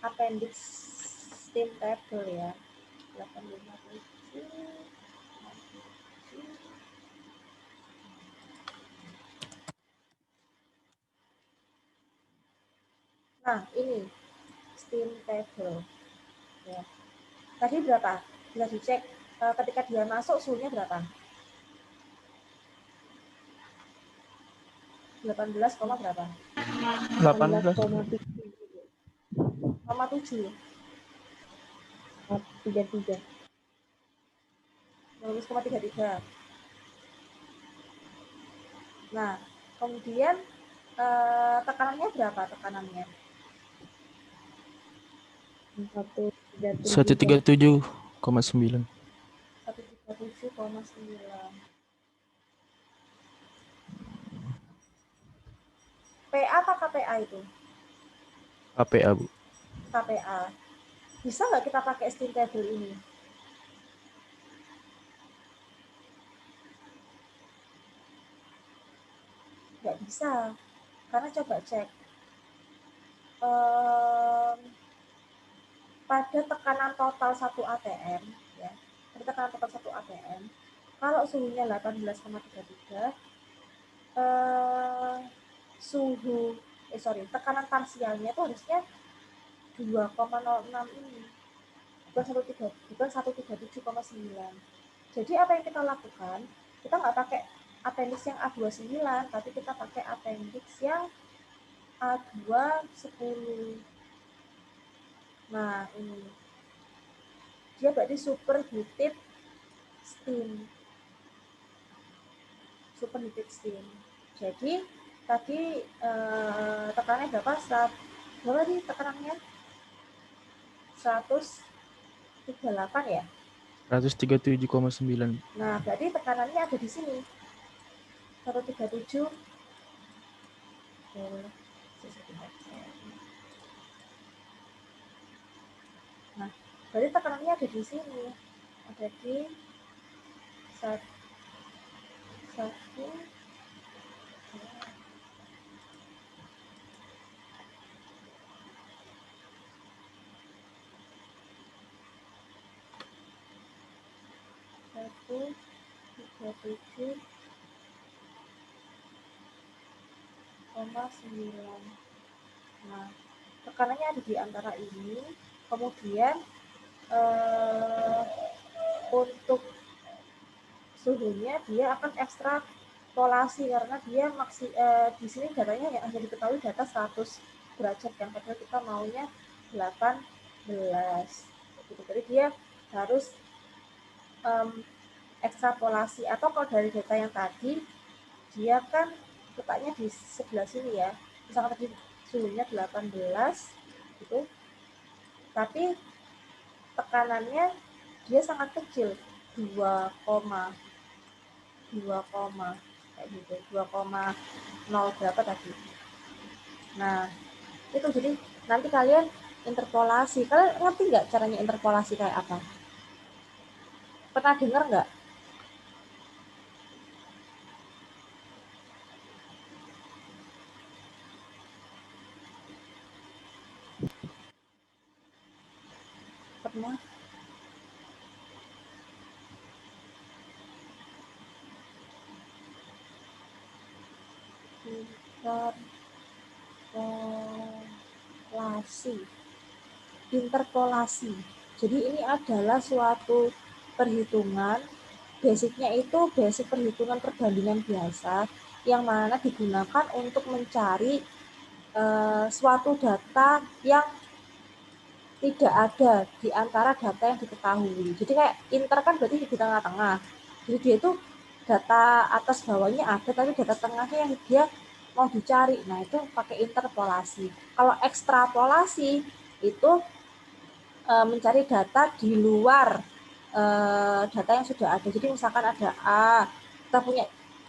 appendix steam table ya. 857. Nah, ini steam table. Ya. Tadi berapa? Bisa dicek ketika dia masuk suhunya berapa? 18, berapa? 18. 18,7. 33. 19,33. Nah, kemudian tekanannya berapa tekanannya? 137. 137,9. 137,9. PA apa KPA itu? KPA, Bu. KPA. Bisa nggak kita pakai steam table ini? Nggak bisa. Karena coba cek. Pada tekanan total 1 atm, ya, pada tekanan total 1 atm, kalau suhunya 18,33, tekanan parsialnya itu harusnya 2,06 ini, bukan 137,9. Jadi apa yang kita lakukan? Kita nggak pakai appendix yang A29, tapi kita pakai appendix yang A210. Nah, ini dia berarti superheated steam. Superheated steam. Jadi tadi tekanannya berapa? Berapa nih tekanannya? 138 ya? 137,9. Nah, berarti tekanannya ada di sini. 137. Nah, berarti tekanannya ada di sini. Ada di 1. Nah, tekanannya ada di antara ini. Kemudian untuk suhunya dia akan ekstrapolasi karena dia di sini datanya yang hanya diketahui data 100 derajat yang padahal kita maunya 18. Jadi dia harus ekstrapolasi, atau kalau dari data yang tadi dia kan letaknya di sebelah sini ya, misalkan tadi suhunya 18 gitu, tapi tekanannya dia sangat kecil, 2, kayak gitu, 2,0 berapa tadi. Nah itu, jadi nanti kalian interpolasi. Kalian ngerti nggak caranya interpolasi kayak apa? Pernah dengar nggak? Pernah? Interpolasi. Jadi ini adalah suatu perhitungan, basicnya itu basic perhitungan perbandingan biasa yang mana digunakan untuk mencari suatu data yang tidak ada di antara data yang diketahui. Jadi kayak inter kan berarti di tengah-tengah. Jadi dia itu data atas bawahnya ada, tapi data tengahnya yang dia mau dicari. Nah itu pakai interpolasi. Kalau ekstrapolasi itu mencari data di luar data yang sudah ada. Jadi misalkan ada A, kita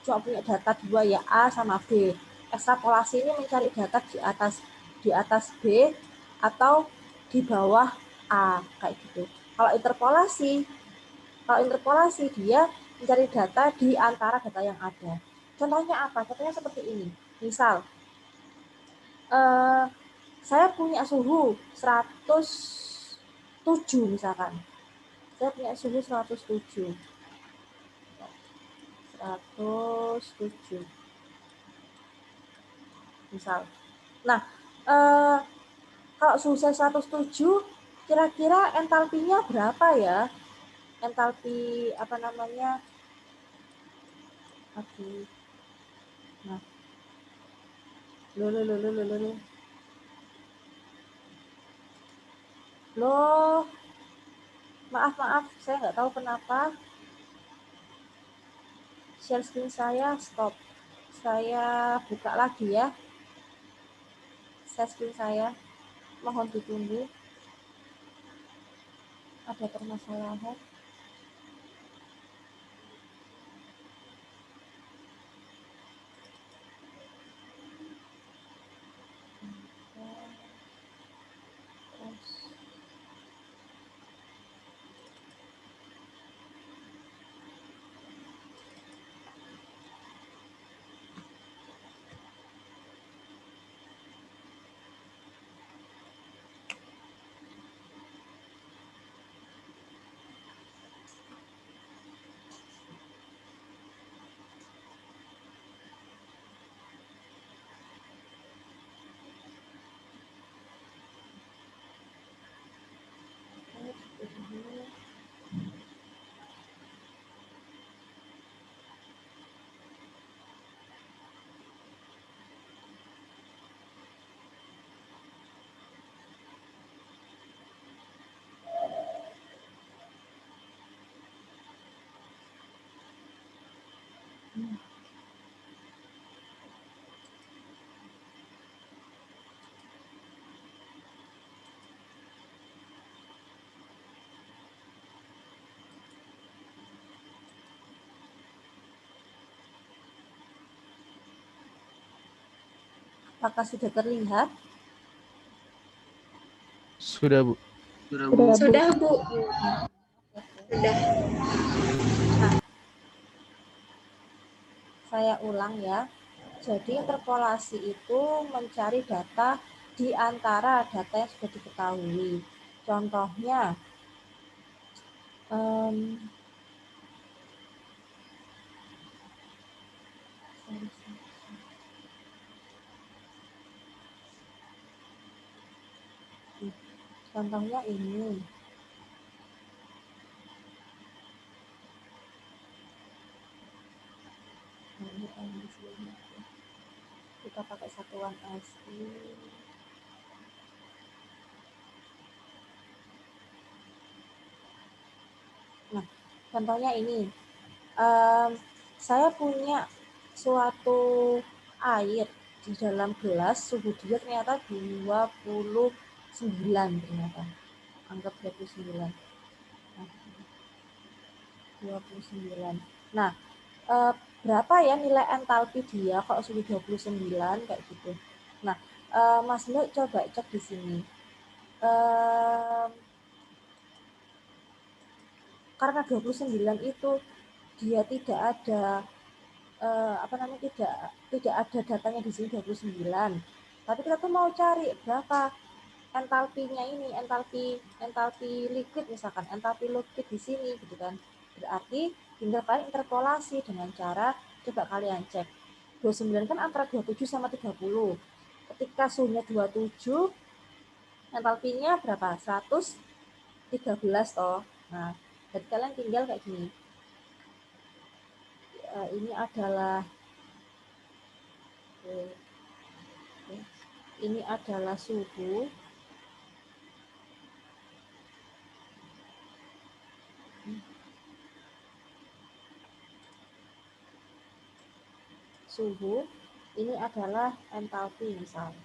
cuma punya data 2 ya, A sama B. Ekstrapolasi ini mencari data di atas B atau di bawah A, kayak gitu. Kalau interpolasi dia mencari data di antara data yang ada. Contohnya apa? Contohnya seperti ini. Misal, saya punya suhu 107 misalkan. Saya punya suhu 107. 107. Misal. Nah, kalau suhu saya 107, kira-kira entalpinya berapa ya? Entalpi apa namanya? Oke. Nah, Loh, maaf, saya nggak tahu kenapa share screen saya stop. Saya buka lagi ya share screen saya. Mohon ditunggu. Ada permasalahan. Apakah sudah terlihat? Sudah, Bu. Sudah, Bu. Sudah. Nah, saya ulang ya. Jadi interpolasi itu mencari data di antara data yang sudah diketahui. Contohnya, contohnya ini. Kita pakai satuan SI. Nah, contohnya ini. Saya punya suatu air di dalam gelas, suhu dia ternyata 29 ternyata. Anggap 29. Nah, 29. Nah, berapa ya nilai entalpi dia kalau suhu 29 kayak gitu. Nah, Mas Nuk coba cek di sini. Karena 29 itu dia tidak ada tidak ada datanya di sini 29. Tapi kita tuh mau cari berapa entalpinya ini, entalpi liquid misalkan, entalpi liquid di sini gitu kan. Berarti tinggal kalian interpolasi dengan cara coba kalian cek. 29 kan antara 27 sama 30. Ketika suhunya 27, entalpinya berapa? 113 toh. Nah, jadi kalian tinggal kayak gini. Ini adalah suhu. Suhu, ini adalah entalpi misalnya.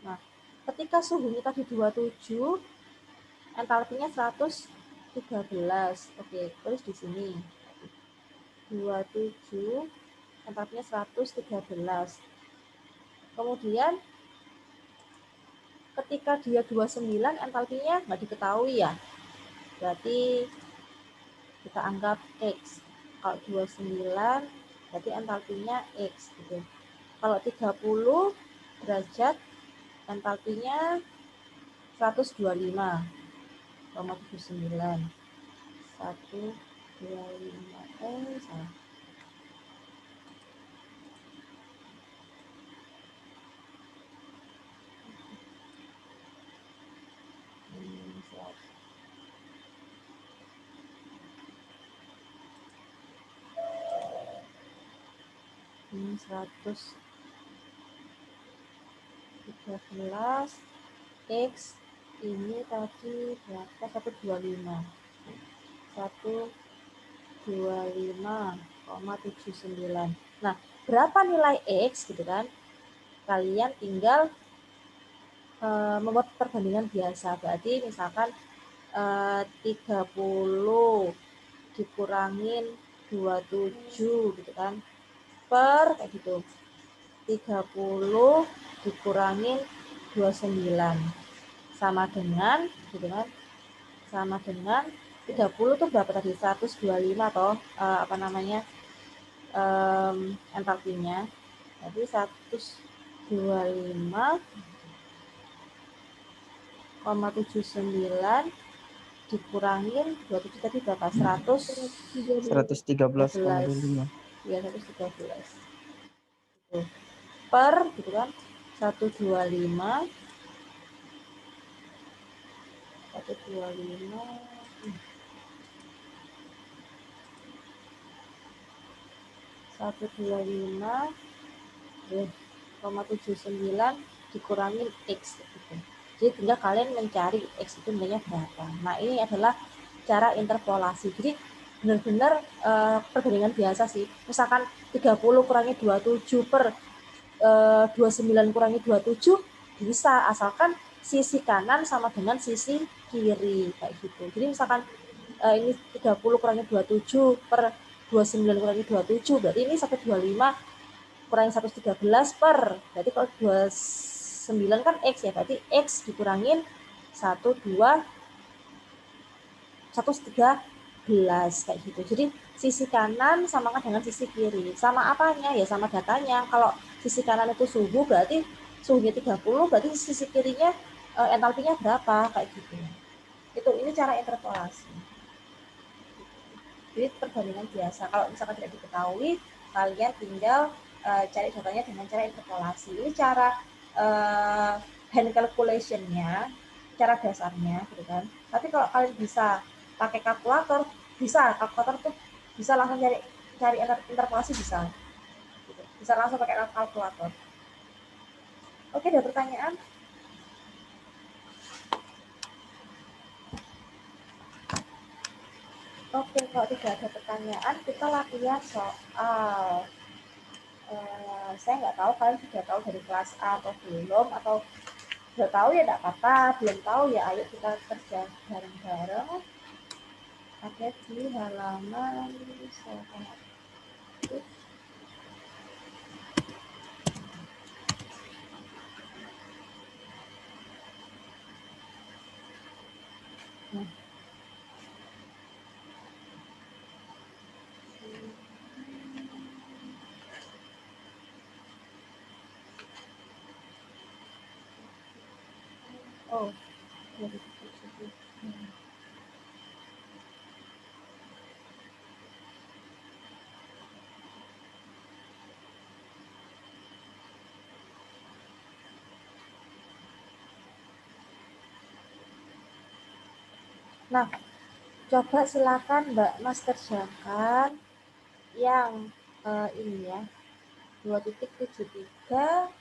Nah, ketika suhunya tadi 27, entalpinya 113. Oke, terus di sini 27, entalpinya 113. Kemudian ketika dia 29, entalpinya nggak diketahui ya. Berarti kita anggap X. Kalau 29 berarti entalpinya X gitu. Kalau 30 derajat entalpinya 125,79. 125 salah. Ini 113 X ini tadi berapa? 125 125,79. Nah, berapa nilai X gitu kan? Kalian tinggal membuat perbandingan biasa. Berarti misalkan 30 dikurangin 27 gitu kan. Per kayak gitu. 30 dikurangin 29 sama dengan gitu kan, sama dengan 30 tuh berapa tadi, 125 atau entalpinya. Jadi 125,79 dikurangin 27 tadi berapa, 113,25. ya 113 gitu. Per gitu kan 125 125,79 dikurangin X gitu. Jadi tinggal kalian mencari X itu nilainya berapa. Nah, ini adalah cara interpolasi. Jadi benar-benar perbandingan biasa sih. Misalkan 30 kurangi 27 per 29 kurangi 27 bisa, asalkan sisi kanan sama dengan sisi kiri kayak gitu. Jadi misalkan ini 30 kurangi 27 per 29 kurangi 27 berarti ini 125 kurangi 113 per, berarti kalau 29 kan X ya, berarti X dikurangin 113 kayak gitu. Jadi sisi kanan samakan dengan sisi kiri. Sama apanya? Ya sama datanya. Kalau sisi kanan itu suhu berarti suhunya 30, berarti sisi kirinya entalpinya berapa kayak gitu. Ini cara interpolasi. Jadi perbandingan biasa. Kalau misalkan tidak diketahui, kalian tinggal cari datanya dengan cara interpolasi. Ini cara hand calculation-nya, cara dasarnya gitu kan. Tapi kalau kalian bisa pakai kalkulator, bisa. Kalkulator tuh bisa langsung cari interpolasi bisa. Gitu. Bisa langsung pakai kalkulator. Oke, ada pertanyaan? Oke, kalau tidak ada pertanyaan, kita latihan soal. Saya nggak tahu kalian sudah tahu dari kelas A atau belum, atau sudah tahu ya tidak apa-apa, belum tahu ya ayo kita kerja bareng-bareng. Ada di halaman oh 2007. Nah, coba silakan Mbak Mas kerjakan yang ini ya, 2.73.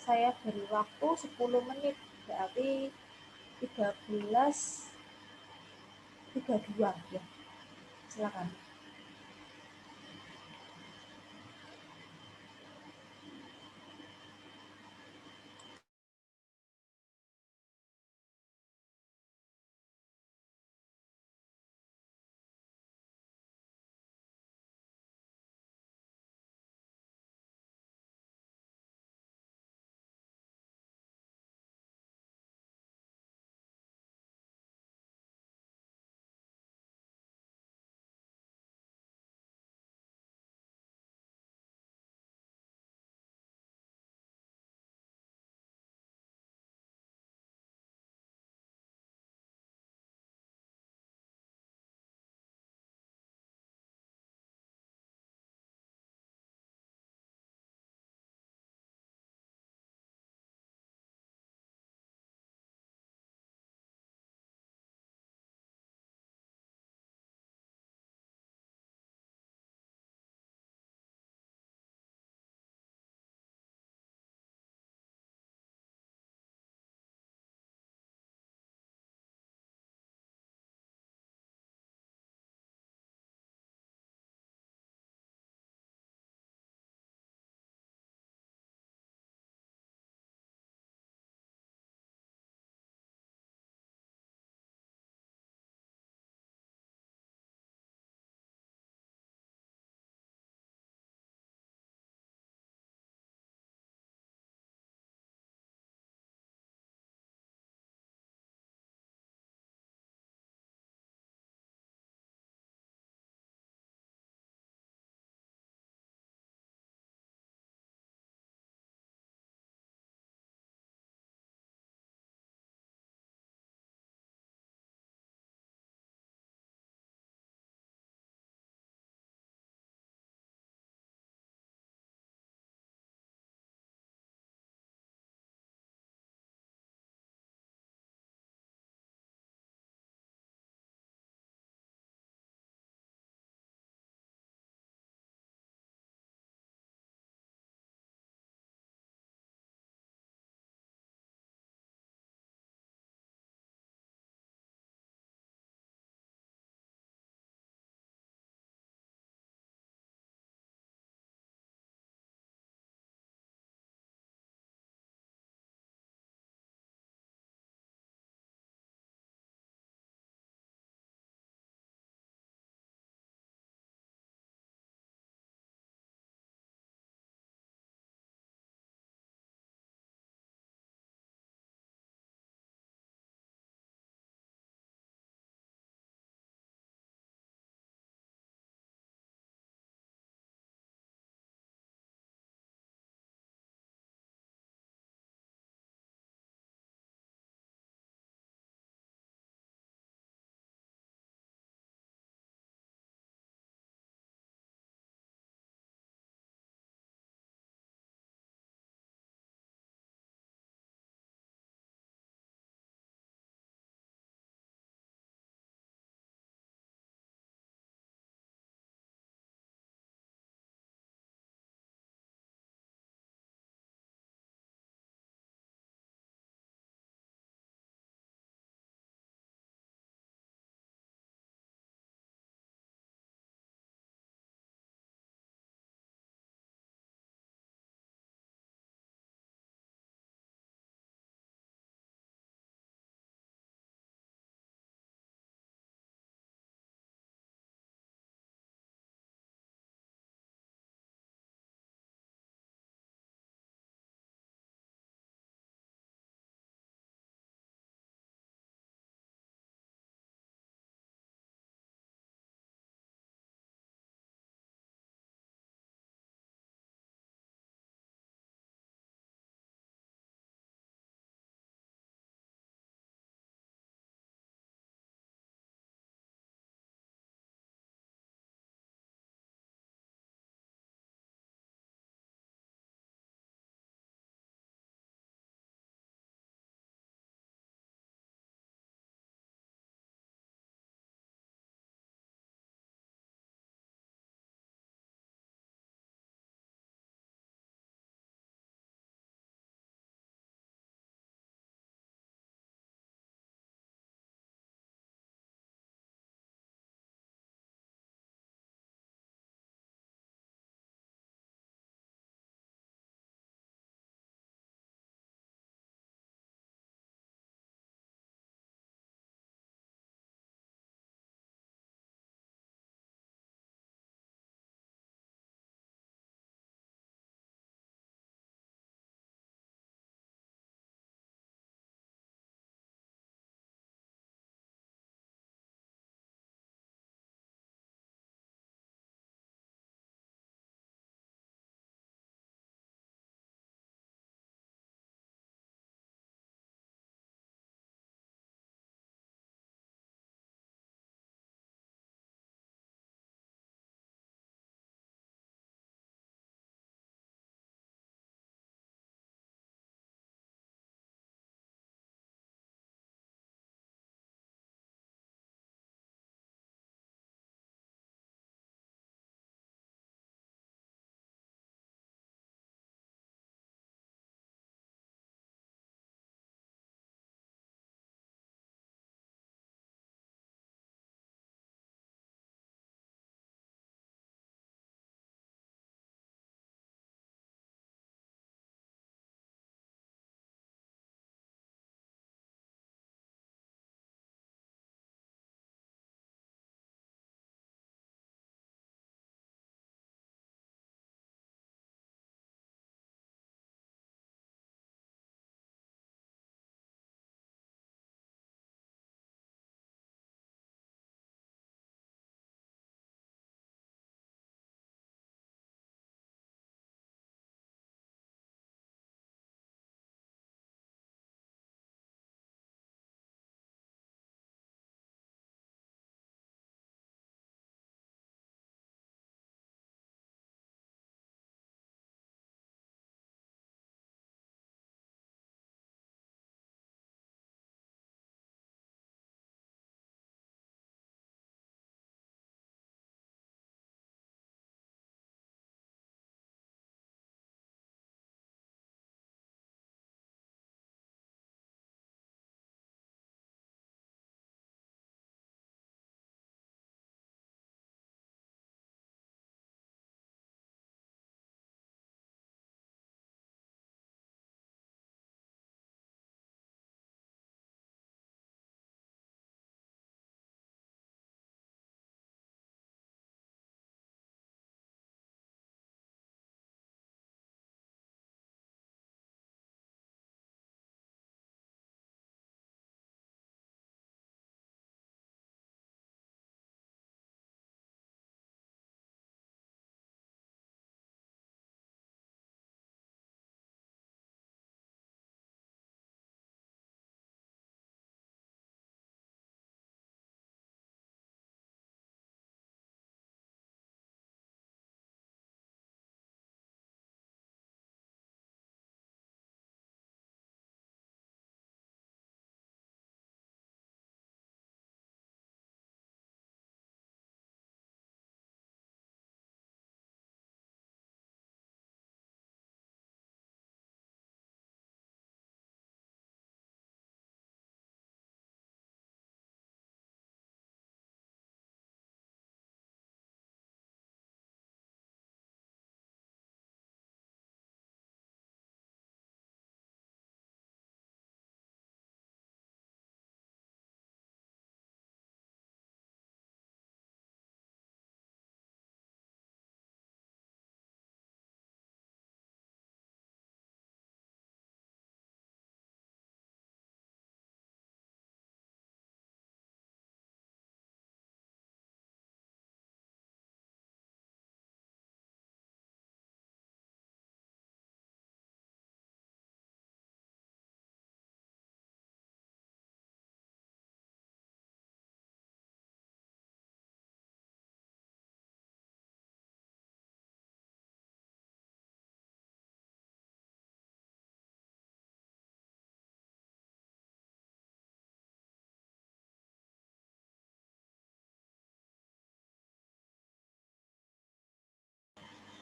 Saya beri waktu 10 menit, berarti 13.32 ya. Silakan.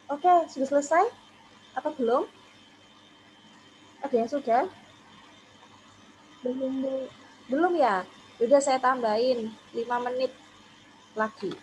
Oke, sudah selesai? Atau belum? Ada yang sudah? Belum, Bu. Belum ya? Udah saya tambahin 5 menit lagi.